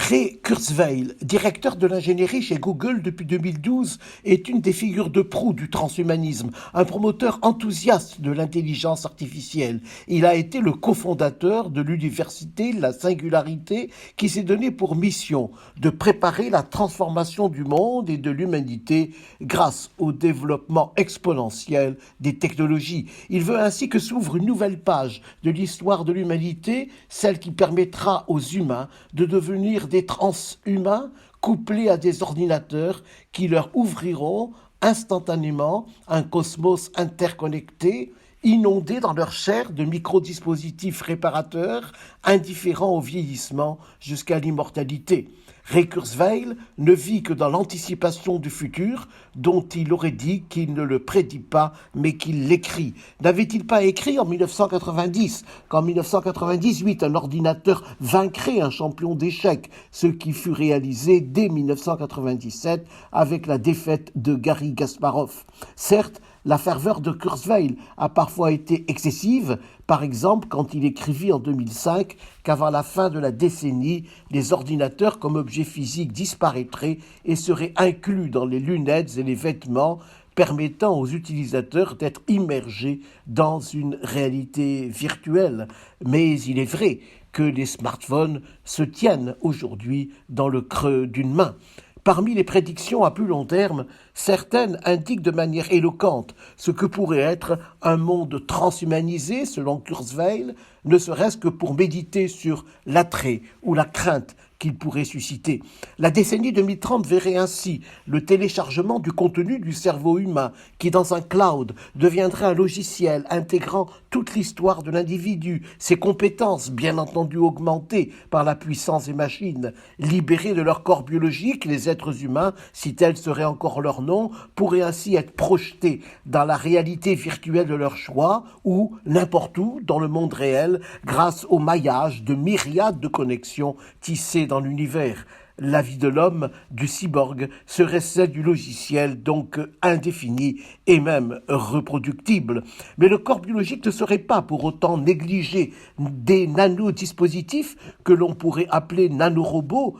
Ray Kurzweil, directeur de l'ingénierie chez Google depuis 2012, est une des figures de proue du transhumanisme, un promoteur enthousiaste de l'intelligence artificielle. Il a été le cofondateur de l'université La Singularité qui s'est donné pour mission de préparer la transformation du monde et de l'humanité grâce au développement exponentiel des technologies. Il veut ainsi que s'ouvre une nouvelle page de l'histoire de l'humanité, celle qui permettra aux humains de devenir des transhumains couplés à des ordinateurs qui leur ouvriront instantanément un cosmos interconnecté, inondé dans leur chair de microdispositifs réparateurs, indifférents au vieillissement jusqu'à l'immortalité. Ray Kurzweil ne vit que dans l'anticipation du futur, dont il aurait dit qu'il ne le prédit pas, mais qu'il l'écrit. N'avait-il pas écrit en 1990 qu'en 1998, un ordinateur vaincrait un champion d'échecs, ce qui fut réalisé dès 1997 avec la défaite de Garry Kasparov. Certes, la ferveur de Kurzweil a parfois été excessive, par exemple quand il écrivit en 2005 qu'avant la fin de la décennie, les ordinateurs comme objets physiques disparaîtraient et seraient inclus dans les lunettes et les vêtements, permettant aux utilisateurs d'être immergés dans une réalité virtuelle. Mais il est vrai que les smartphones se tiennent aujourd'hui dans le creux d'une main. Parmi les prédictions à plus long terme, certaines indiquent de manière éloquente ce que pourrait être un monde transhumanisé, selon Kurzweil, ne serait-ce que pour méditer sur l'attrait ou la crainte qu'il pourrait susciter. La décennie 2030 verrait ainsi le téléchargement du contenu du cerveau humain qui, dans un cloud, deviendrait un logiciel intégrant toute l'histoire de l'individu, ses compétences, bien entendu augmentées par la puissance des machines. Libérés de leur corps biologique, les êtres humains, si tel serait encore leur nom, pourraient ainsi être projetés dans la réalité virtuelle de leur choix ou n'importe où dans le monde réel grâce au maillage de myriades de connexions tissées dans l'univers. La vie de l'homme, du cyborg, serait celle du logiciel, donc indéfinie et même reproductible. Mais le corps biologique ne serait pas pour autant négligé. Des nanodispositifs, que l'on pourrait appeler nanorobots,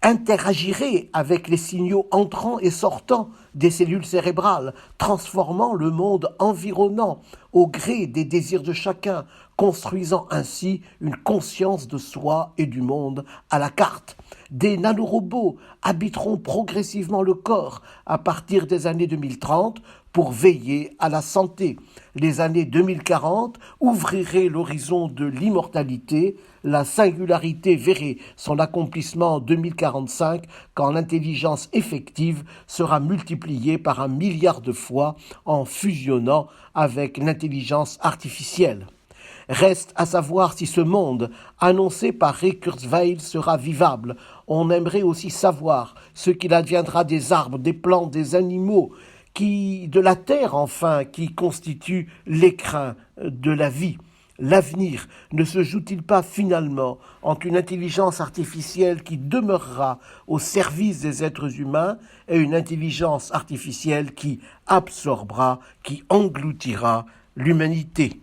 interagiraient avec les signaux entrants et sortants des cellules cérébrales, transformant le monde environnant au gré des désirs de chacun, construisant ainsi une conscience de soi et du monde à la carte. Des nanorobots habiteront progressivement le corps à partir des années 2030 pour veiller à la santé. Les années 2040 ouvriraient l'horizon de l'immortalité. La singularité verrait son accomplissement en 2045 quand l'intelligence effective sera multipliée par 1 milliard de fois en fusionnant avec l'intelligence artificielle. Reste à savoir si ce monde, annoncé par Ray Kurzweil, sera vivable. On aimerait aussi savoir ce qu'il adviendra des arbres, des plantes, des animaux, de la terre enfin, qui constitue l'écrin de la vie. L'avenir ne se joue-t-il pas finalement entre une intelligence artificielle qui demeurera au service des êtres humains et une intelligence artificielle qui absorbera, qui engloutira l'humanité ?